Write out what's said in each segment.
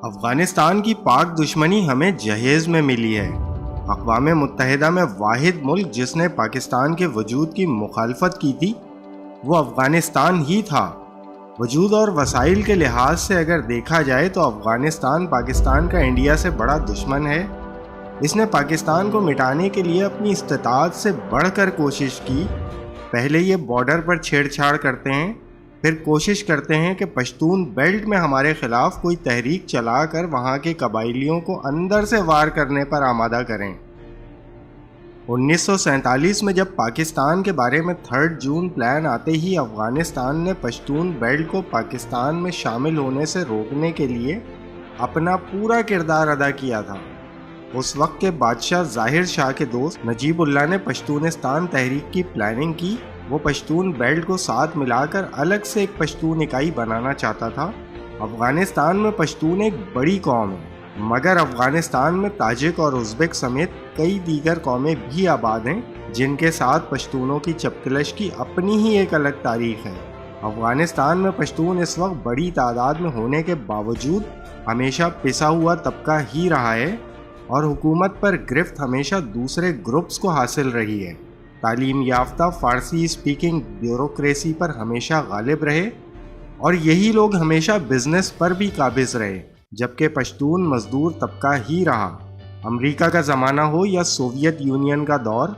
افغانستان کی پاک دشمنی ہمیں جہیز میں ملی ہے۔ اقوام متحدہ میں واحد ملک جس نے پاکستان کے وجود کی مخالفت کی تھی وہ افغانستان ہی تھا۔ وجود اور وسائل کے لحاظ سے اگر دیکھا جائے تو افغانستان پاکستان کا انڈیا سے بڑا دشمن ہے۔ اس نے پاکستان کو مٹانے کے لیے اپنی استطاعت سے بڑھ کر کوشش کی۔ پہلے یہ بارڈر پر چھیڑ چھاڑ کرتے ہیں، پھر کوشش کرتے ہیں کہ پشتون بیلٹ میں ہمارے خلاف کوئی تحریک چلا کر وہاں کے قبائلیوں کو اندر سے وار کرنے پر آمادہ کریں۔ 1947 میں جب پاکستان کے بارے میں 3 جون پلان آتے ہی افغانستان نے پشتون بیلٹ کو پاکستان میں شامل ہونے سے روکنے کے لیے اپنا پورا کردار ادا کیا تھا۔ اس وقت کے بادشاہ ظاہر شاہ کے دوست نجیب اللہ نے پشتونستان تحریک کی پلاننگ کی۔ وہ پشتون بیلٹ کو ساتھ ملا کر الگ سے ایک پشتون اکائی بنانا چاہتا تھا۔ افغانستان میں پشتون ایک بڑی قوم ہے، مگر افغانستان میں تاجک اور ازبک سمیت کئی دیگر قومیں بھی آباد ہیں جن کے ساتھ پشتونوں کی چپکلش کی اپنی ہی ایک الگ تاریخ ہے۔ افغانستان میں پشتون اس وقت بڑی تعداد میں ہونے کے باوجود ہمیشہ پسا ہوا طبقہ ہی رہا ہے اور حکومت پر گرفت ہمیشہ دوسرے گروپس کو حاصل رہی ہے۔ تعلیم یافتہ فارسی اسپیکنگ بیوروکریسی پر ہمیشہ غالب رہے اور یہی لوگ ہمیشہ بزنس پر بھی قابض رہے، جبکہ پشتون مزدور طبقہ ہی رہا۔ امریکہ کا زمانہ ہو یا سوویت یونین کا دور،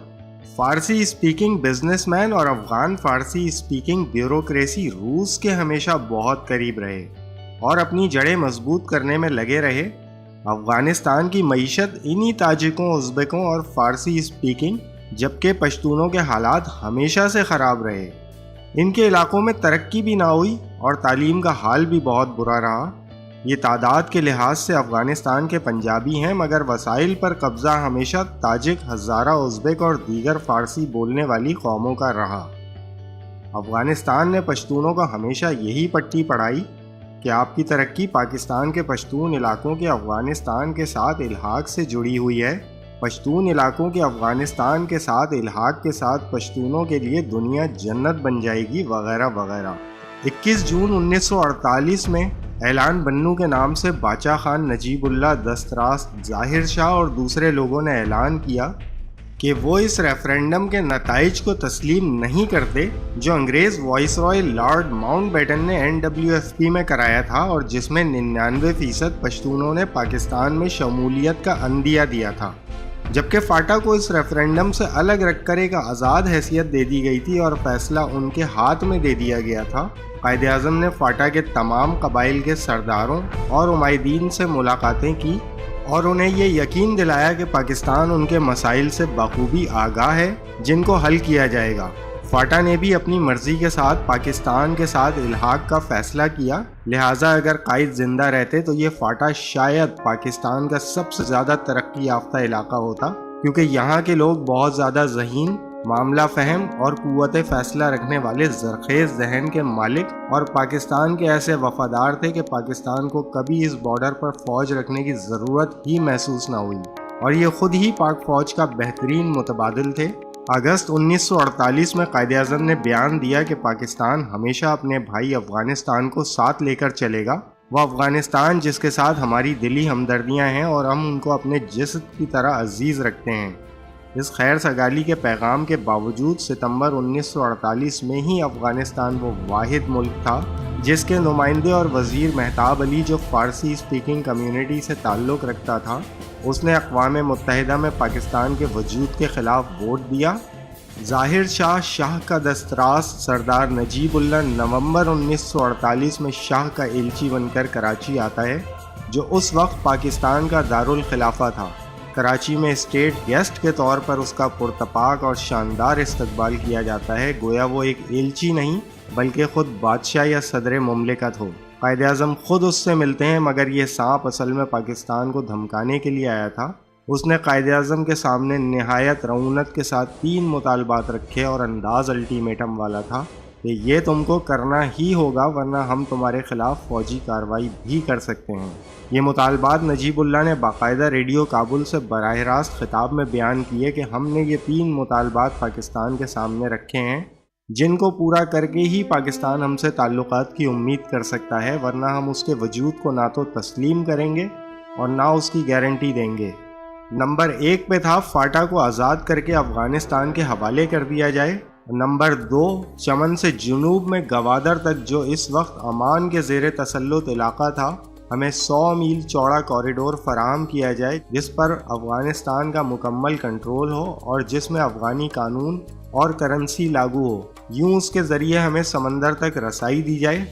فارسی اسپیکنگ بزنس مین اور افغان فارسی اسپیکنگ بیوروکریسی روس کے ہمیشہ بہت قریب رہے اور اپنی جڑیں مضبوط کرنے میں لگے رہے۔ افغانستان کی معیشت انہی تاجکوں، ازبکوں اور فارسی اسپیکنگ جبکہ پشتونوں کے حالات ہمیشہ سے خراب رہے۔ ان کے علاقوں میں ترقی بھی نہ ہوئی اور تعلیم کا حال بھی بہت برا رہا۔ یہ تعداد کے لحاظ سے افغانستان کے پنجابی ہیں، مگر وسائل پر قبضہ ہمیشہ تاجک، ہزارہ، ازبک اور دیگر فارسی بولنے والی قوموں کا رہا۔ افغانستان نے پشتونوں کو ہمیشہ یہی پٹی پڑھائی کہ آپ کی ترقی پاکستان کے پشتون علاقوں کے افغانستان کے ساتھ الحاق سے جڑی ہوئی ہے۔ پشتون علاقوں کے افغانستان کے ساتھ الحاق کے ساتھ پشتونوں کے لیے دنیا جنت بن جائے گی، وغیرہ وغیرہ۔ 21 جون 1948 میں اعلان بنو کے نام سے باچا خان، نجیب اللہ، دستراس ظاہر شاہ اور دوسرے لوگوں نے اعلان کیا کہ وہ اس ریفرنڈم کے نتائج کو تسلیم نہیں کرتے جو انگریز وائس رائے لارڈ ماؤنٹ بیٹن نے NWFP میں کرایا تھا اور جس میں 99% پشتونوں نے پاکستان میں شمولیت کا عندیہ دیا تھا، جبکہ فاٹا کو اس ریفرنڈم سے الگ رکھ کر ایک آزاد حیثیت دے دی گئی تھی اور فیصلہ ان کے ہاتھ میں دے دیا گیا تھا۔ قائد اعظم نے فاٹا کے تمام قبائل کے سرداروں اور عمائدین سے ملاقاتیں کی اور انہیں یہ یقین دلایا کہ پاکستان ان کے مسائل سے بخوبی آگاہ ہے جن کو حل کیا جائے گا۔ فاٹا نے بھی اپنی مرضی کے ساتھ پاکستان کے ساتھ الحاق کا فیصلہ کیا، لہٰذا اگر قائد زندہ رہتے تو یہ فاٹا شاید پاکستان کا سب سے زیادہ ترقی یافتہ علاقہ ہوتا، کیونکہ یہاں کے لوگ بہت زیادہ ذہین، معاملہ فہم اور قوت فیصلہ رکھنے والے زرخیز ذہن کے مالک اور پاکستان کے ایسے وفادار تھے کہ پاکستان کو کبھی اس بارڈر پر فوج رکھنے کی ضرورت ہی محسوس نہ ہوئی، اور یہ خود ہی پاک فوج کا بہترین متبادل تھے۔ اگست 1948 میں قائد اعظم نے بیان دیا کہ پاکستان ہمیشہ اپنے بھائی افغانستان کو ساتھ لے کر چلے گا۔ وہ افغانستان جس کے ساتھ ہماری دلی ہمدردیاں ہیں اور ہم ان کو اپنے جسد کی طرح عزیز رکھتے ہیں۔ اس خیر سگالی کے پیغام کے باوجود ستمبر 1948 میں ہی افغانستان وہ واحد ملک تھا جس کے نمائندے اور وزیر مہتاب علی، جو فارسی اسپیکنگ کمیونٹی سے تعلق رکھتا تھا، اس نے اقوام متحدہ میں پاکستان کے وجود کے خلاف ووٹ دیا۔ ظاہر شاہ کا دستراس سردار نجیب اللہ نومبر 1948 میں شاہ کا ایلچی بن کر کراچی آتا ہے، جو اس وقت پاکستان کا دارالخلافہ تھا۔ کراچی میں اسٹیٹ گیسٹ کے طور پر اس کا پرتپاک اور شاندار استقبال کیا جاتا ہے، گویا وہ ایک ایلچی نہیں بلکہ خود بادشاہ یا صدر مملکت ہو۔ قائد اعظم خود اس سے ملتے ہیں، مگر یہ سانپ اصل میں پاکستان کو دھمکانے کے لیے آیا تھا۔ اس نے قائد اعظم کے سامنے نہایت رعونت کے ساتھ 3 مطالبات رکھے اور انداز الٹیمیٹم والا تھا کہ یہ تم کو کرنا ہی ہوگا ورنہ ہم تمہارے خلاف فوجی کارروائی بھی کر سکتے ہیں۔ یہ مطالبات نجیب اللہ نے باقاعدہ ریڈیو کابل سے براہ راست خطاب میں بیان کیے کہ ہم نے یہ 3 مطالبات پاکستان کے سامنے رکھے ہیں، جن کو پورا کر کے ہی پاکستان ہم سے تعلقات کی امید کر سکتا ہے، ورنہ ہم اس کے وجود کو نہ تو تسلیم کریں گے اور نہ اس کی گارنٹی دیں گے۔ نمبر 1 پہ تھا فاٹا کو آزاد کر کے افغانستان کے حوالے کر دیا جائے۔ نمبر 2، چمن سے جنوب میں گوادر تک جو اس وقت عمان کے زیر تسلط علاقہ تھا، ہمیں 100 میل چوڑا کوریڈور فراہم کیا جائے جس پر افغانستان کا مکمل کنٹرول ہو اور جس میں افغانی قانون اور کرنسی لاگو ہو، یوں اس کے ذریعے ہمیں سمندر تک رسائی دی جائے۔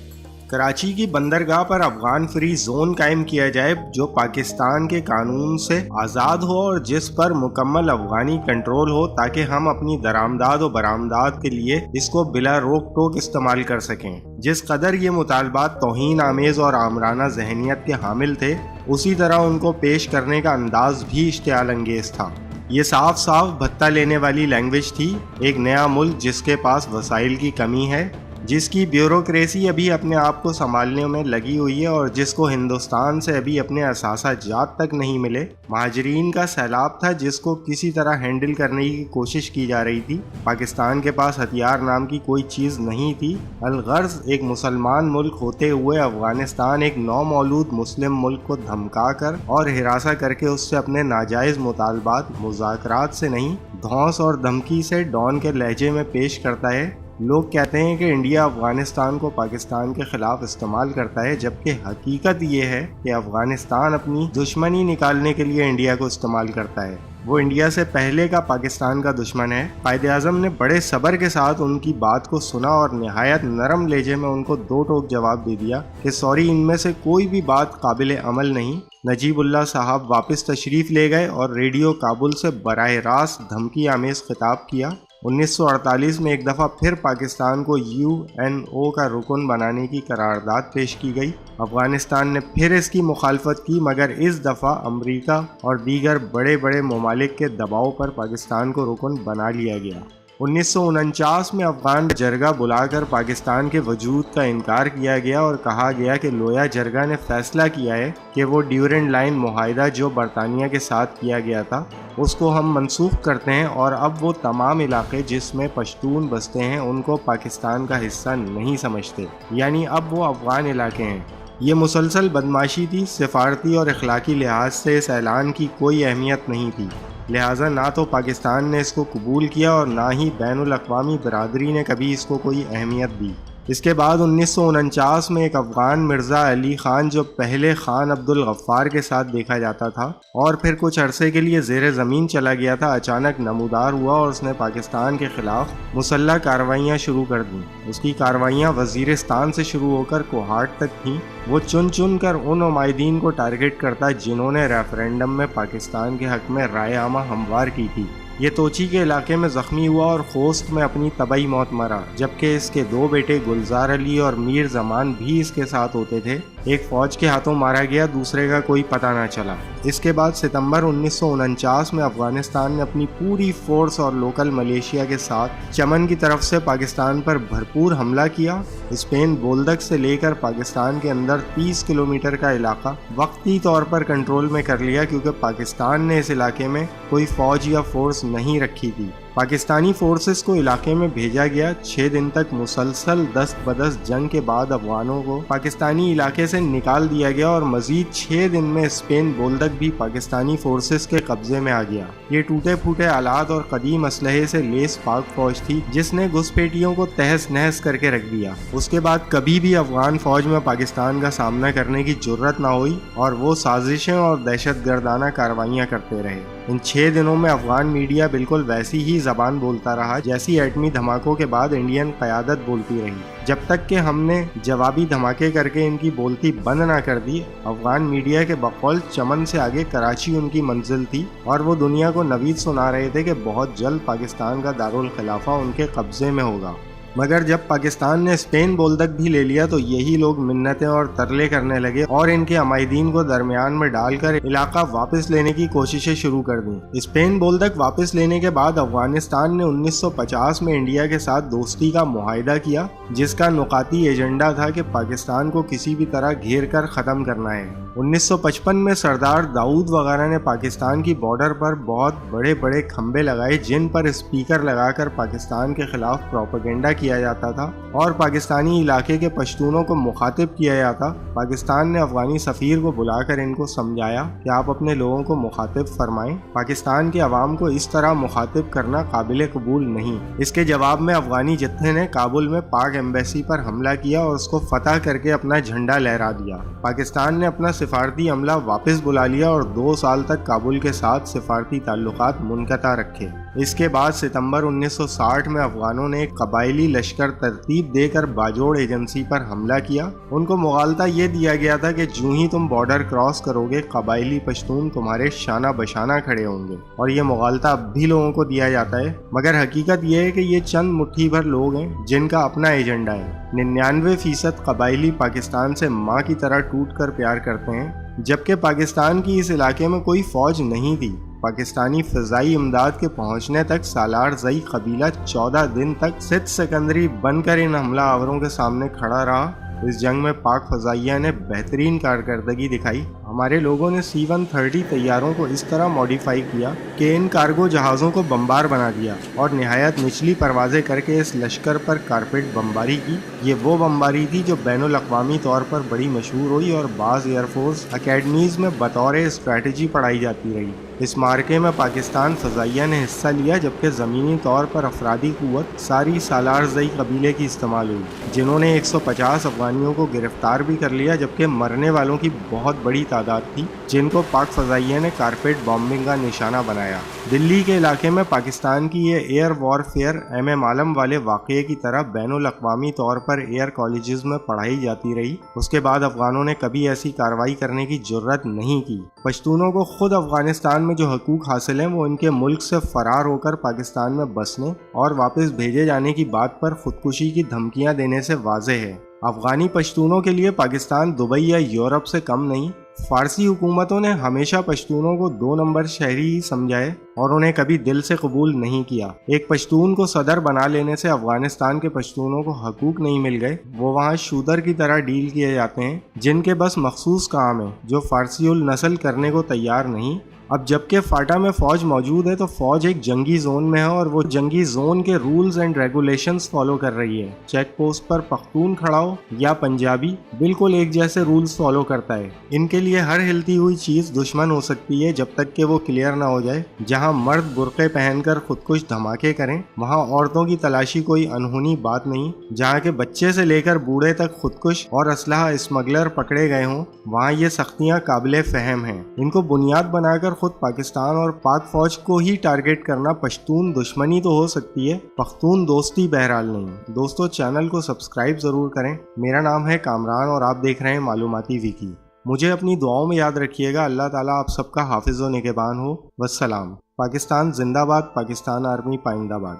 کراچی کی بندرگاہ پر افغان فری زون قائم کیا جائے جو پاکستان کے قانون سے آزاد ہو اور جس پر مکمل افغانی کنٹرول ہو، تاکہ ہم اپنی درآمدات و برآمدات کے لیے اس کو بلا روک ٹوک استعمال کر سکیں۔ جس قدر یہ مطالبات توہین آمیز اور آمرانہ ذہنیت کے حامل تھے، اسی طرح ان کو پیش کرنے کا انداز بھی اشتعال انگیز تھا۔ یہ صاف صاف بھتہ لینے والی لینگویج تھی۔ ایک نیا ملک جس کے پاس وسائل کی کمی ہے، جس کی بیوروکریسی ابھی اپنے آپ کو سنبھالنے میں لگی ہوئی ہے اور جس کو ہندوستان سے ابھی اپنے اثاثہ جات تک نہیں ملے، مہاجرین کا سیلاب تھا جس کو کسی طرح ہینڈل کرنے کی کوشش کی جا رہی تھی۔ پاکستان کے پاس ہتھیار نام کی کوئی چیز نہیں تھی۔ الغرض ایک مسلمان ملک ہوتے ہوئے افغانستان ایک نومولود مسلم ملک کو دھمکا کر اور ہراساں کر کے اس سے اپنے ناجائز مطالبات مذاکرات سے نہیں، دھونس اور دھمکی سے ڈان کے لہجے میں پیش کرتا ہے۔ لوگ کہتے ہیں کہ انڈیا افغانستان کو پاکستان کے خلاف استعمال کرتا ہے، جبکہ حقیقت یہ ہے کہ افغانستان اپنی دشمنی نکالنے کے لیے انڈیا کو استعمال کرتا ہے۔ وہ انڈیا سے پہلے کا پاکستان کا دشمن ہے۔ قائد اعظم نے بڑے صبر کے ساتھ ان کی بات کو سنا اور نہایت نرم لہجے میں ان کو 2 ٹوک جواب دے دیا کہ سوری، ان میں سے کوئی بھی بات قابل عمل نہیں۔ نجیب اللہ صاحب واپس تشریف لے گئے اور ریڈیو کابل سے براہ راست دھمکی آمیز خطاب کیا۔ 1948 میں ایک دفعہ پھر پاکستان کو UN کا رکن بنانے کی قرارداد پیش کی گئی۔ افغانستان نے پھر اس کی مخالفت کی، مگر اس دفعہ امریکہ اور دیگر بڑے بڑے ممالک کے دباؤ پر پاکستان کو رکن بنا لیا گیا۔ 1949 میں افغان جرگہ بلا کر پاکستان کے وجود کا انکار کیا گیا اور کہا گیا کہ لویا جرگہ نے فیصلہ کیا ہے کہ وہ ڈیورنڈ لائن معاہدہ جو برطانیہ کے ساتھ کیا گیا تھا اس کو ہم منسوخ کرتے ہیں، اور اب وہ تمام علاقے جس میں پشتون بستے ہیں ان کو پاکستان کا حصہ نہیں سمجھتے، یعنی اب وہ افغان علاقے ہیں۔ یہ مسلسل بدمعاشی تھی۔ سفارتی اور اخلاقی لحاظ سے اس اعلان کی کوئی اہمیت نہیں تھی، لہٰذا نہ تو پاکستان نے اس کو قبول کیا اور نہ ہی بین الاقوامی برادری نے کبھی اس کو کوئی اہمیت دی۔ اس کے بعد 1949 میں ایک افغان مرزا علی خان، جو پہلے خان عبد الغفار کے ساتھ دیکھا جاتا تھا اور پھر کچھ عرصے کے لیے زیر زمین چلا گیا تھا، اچانک نمودار ہوا اور اس نے پاکستان کے خلاف مسلح کارروائیاں شروع کر دیں۔ اس کی کارروائیاں وزیرستان سے شروع ہو کر کوہاٹ تک تھیں۔ وہ چن چن کر ان عمائدین کو ٹارگٹ کرتا جنہوں نے ریفرینڈم میں پاکستان کے حق میں رائے عامہ ہموار کی تھی۔ یہ توچی کے علاقے میں زخمی ہوا اور خوست میں اپنی طبعی موت مرا، جبکہ اس کے 2 بیٹے گلزار علی اور میر زمان بھی اس کے ساتھ ہوتے تھے۔ ایک فوج کے ہاتھوں مارا گیا، دوسرے کا کوئی پتہ نہ چلا۔ اس کے بعد ستمبر 1949 میں افغانستان نے اپنی پوری فورس اور لوکل ملیشیا کے ساتھ چمن کی طرف سے پاکستان پر بھرپور حملہ کیا۔ اسپین بولدک سے لے کر پاکستان کے اندر 30 کلومیٹر کا علاقہ وقتی طور پر کنٹرول میں کر لیا، کیونکہ پاکستان نے اس علاقے میں کوئی فوج یا فورس نہیں رکھی تھی۔ پاکستانی فورسز کو علاقے میں بھیجا گیا۔ 6 دن تک مسلسل دست بدست جنگ کے بعد افغانوں کو پاکستانی علاقے سے نکال دیا گیا اور مزید 6 دن میں اسپین بولدک بھی پاکستانی فورسز کے قبضے میں آ گیا۔ یہ ٹوٹے پھوٹے آلات اور قدیم اسلحے سے لیس پاک فوج تھی جس نے گھسپیٹیوں کو تہس نہس کر کے رکھ دیا۔ اس کے بعد کبھی بھی افغان فوج میں پاکستان کا سامنا کرنے کی جرت نہ ہوئی اور وہ سازشیں اور دہشت گردانہ کارروائیاں کرتے رہے۔ ان 6 دنوں میں افغان میڈیا بالکل ویسی ہی زبان بولتا رہا جیسی ایٹمی دھماکوں کے بعد انڈین قیادت بولتی رہی۔ جب تک کہ ہم نے جوابی دھماکے کر کے ان کی بولتی بند نہ کر دی، افغان میڈیا کے بقول چمن سے آگے کراچی ان کی منزل تھی اور وہ دنیا کو نوید سنا رہے تھے کہ بہت جلد پاکستان کا دارالخلافہ ان کے قبضے میں ہوگا۔ مگر جب پاکستان نے اسپین بولدک بھی لے لیا تو یہی لوگ منتیں اور ترلے کرنے لگے اور ان کے عمائدین کو درمیان میں ڈال کر علاقہ واپس لینے کی کوششیں شروع کر دیں۔ اسپین بولدک واپس لینے کے بعد افغانستان نے 1950 میں انڈیا کے ساتھ دوستی کا معاہدہ کیا، جس کا نکاتی ایجنڈا تھا کہ پاکستان کو کسی بھی طرح گھیر کر ختم کرنا ہے۔ 1955 میں سردار داؤد وغیرہ نے پاکستان کی بارڈر پر بہت بڑے بڑے کھمبے لگائے جن پر اسپیکر لگا کر پاکستان کے خلاف پروپیگنڈا کیا کیا جاتا تھا اور پاکستانی علاقے کے پشتونوں کو مخاطب کیا جاتا، پاکستان نے افغانی سفیر کو بلا کر ان کو سمجھایا کہ آپ اپنے لوگوں کو مخاطب فرمائیں، پاکستان کے عوام کو اس طرح مخاطب کرنا قابل قبول نہیں۔ اس کے جواب میں افغانی جتھے نے کابل میں پاک ایمبیسی پر حملہ کیا اور اس کو فتح کر کے اپنا جھنڈا لہرا دیا۔ پاکستان نے اپنا سفارتی عملہ واپس بلا لیا اور 2 سال تک کابل کے ساتھ سفارتی تعلقات منقطع رکھے۔ اس کے بعد ستمبر 1960 میں افغانوں نے ایک قبائلی لشکر ترتیب دے کر باجوڑ ایجنسی پر حملہ کیا۔ ان کو مغالطہ یہ دیا گیا تھا کہ جو ہی تم بارڈر کراس کرو گے قبائلی پشتون تمہارے شانہ بشانہ کھڑے ہوں گے، اور یہ مغالطہ اب بھی لوگوں کو دیا جاتا ہے، مگر حقیقت یہ ہے کہ یہ چند مٹھی بھر لوگ ہیں جن کا اپنا ایجنڈا ہے۔ 99% قبائلی پاکستان سے ماں کی طرح ٹوٹ کر پیار کرتے ہیں، جبکہ پاکستان کی اس علاقے میں کوئی فوج نہیں تھی۔ پاکستانی فضائی امداد کے پہنچنے تک سالار زئی قبیلہ 14 دن تک سدھ سکندری بن کر ان حملہ آوروں کے سامنے کھڑا رہا۔ اس جنگ میں پاک فضائیہ نے بہترین کارکردگی دکھائی۔ ہمارے لوگوں نے C-130 طیاروں کو اس طرح ماڈیفائی کیا کہ ان کارگو جہازوں کو بمبار بنا دیا اور نہایت نچلی پروازیں کر کے اس لشکر پر کارپیٹ بمباری کی۔ یہ وہ بمباری تھی جو بین الاقوامی طور پر بڑی مشہور ہوئی اور بعض ایئر فورس اکیڈمیز میں بطور اسٹریٹجی پڑھائی جاتی رہی۔ اس مارکے میں پاکستان فضائیہ نے حصہ لیا، جبکہ زمینی طور پر افرادی قوت ساری سالار زئی قبیلے کی استعمال ہوئی، جنہوں نے 150 افغانیوں کو گرفتار بھی کر لیا، جبکہ مرنے والوں کی بہت بڑی تعداد تھی جن کو پاک فضائیہ نے کارپیٹ بامبنگ کا نشانہ بنایا۔ دلی کے علاقے میں پاکستان کی یہ ایئر وار فیئر ایم عالم والے واقعے کی طرح بین الاقوامی طور پر ایئر کالجز میں پڑھائی جاتی رہی۔ اس کے بعد افغانوں نے کبھی ایسی کارروائی کرنے کی جرت نہیں کی۔ پشتونوں کو خود افغانستان میں جو حقوق حاصل ہیں وہ ان کے ملک سے فرار ہو کر پاکستان میں بسنے اور واپس بھیجے جانے کی بات پر خودکشی کی دھمکیاں دینے سے واضح ہے۔ افغانی پشتونوں کے لیے پاکستان دبئی یا یورپ سے کم نہیں۔ فارسی حکومتوں نے ہمیشہ پشتونوں کو 2 نمبر شہری ہی سمجھا ہے اور انہیں کبھی دل سے قبول نہیں کیا۔ ایک پشتون کو صدر بنا لینے سے افغانستان کے پشتونوں کو حقوق نہیں مل گئے، وہ وہاں شودر کی طرح ڈیل کیے جاتے ہیں جن کے بس مخصوص کام ہے، جو فارسی النسل کرنے کو تیار نہیں۔ اب جبکہ فاٹا میں فوج موجود ہے تو فوج ایک جنگی زون میں ہے اور وہ جنگی زون کے رولز اینڈ ریگولیشنز فالو کر رہی ہے۔ چیک پوسٹ پر پختون کھڑا ہو یا پنجابی بالکل ایک جیسے رولز فالو کرتا ہے۔ ان کے لیے ہر ہلتی ہوئی چیز دشمن ہو سکتی ہے جب تک کہ وہ کلیئر نہ ہو جائے۔ جہاں مرد برقعے پہن کر خودکش دھماکے کریں وہاں عورتوں کی تلاشی کوئی انہونی بات نہیں۔ جہاں کے بچے سے لے کر بوڑھے تک خودکش اور اسلحہ اسمگلر پکڑے گئے ہوں وہاں یہ سختیاں قابل فہم ہیں۔ ان کو بنیاد بنا کر خود پاکستان اور پاک فوج کو ہی ٹارگٹ کرنا پشتون دشمنی تو ہو سکتی ہے، پختون دوستی بہرحال نہیں۔ دوستو چینل کو سبسکرائب ضرور کریں۔ میرا نام ہے کامران اور آپ دیکھ رہے ہیں معلوماتی ویکی۔ مجھے اپنی دعاؤں میں یاد رکھیے گا۔ اللہ تعالیٰ آپ سب کا حافظ و نگہبان ہو۔ والسلام۔ پاکستان زندہ باد، پاکستان آرمی پائندہ باد۔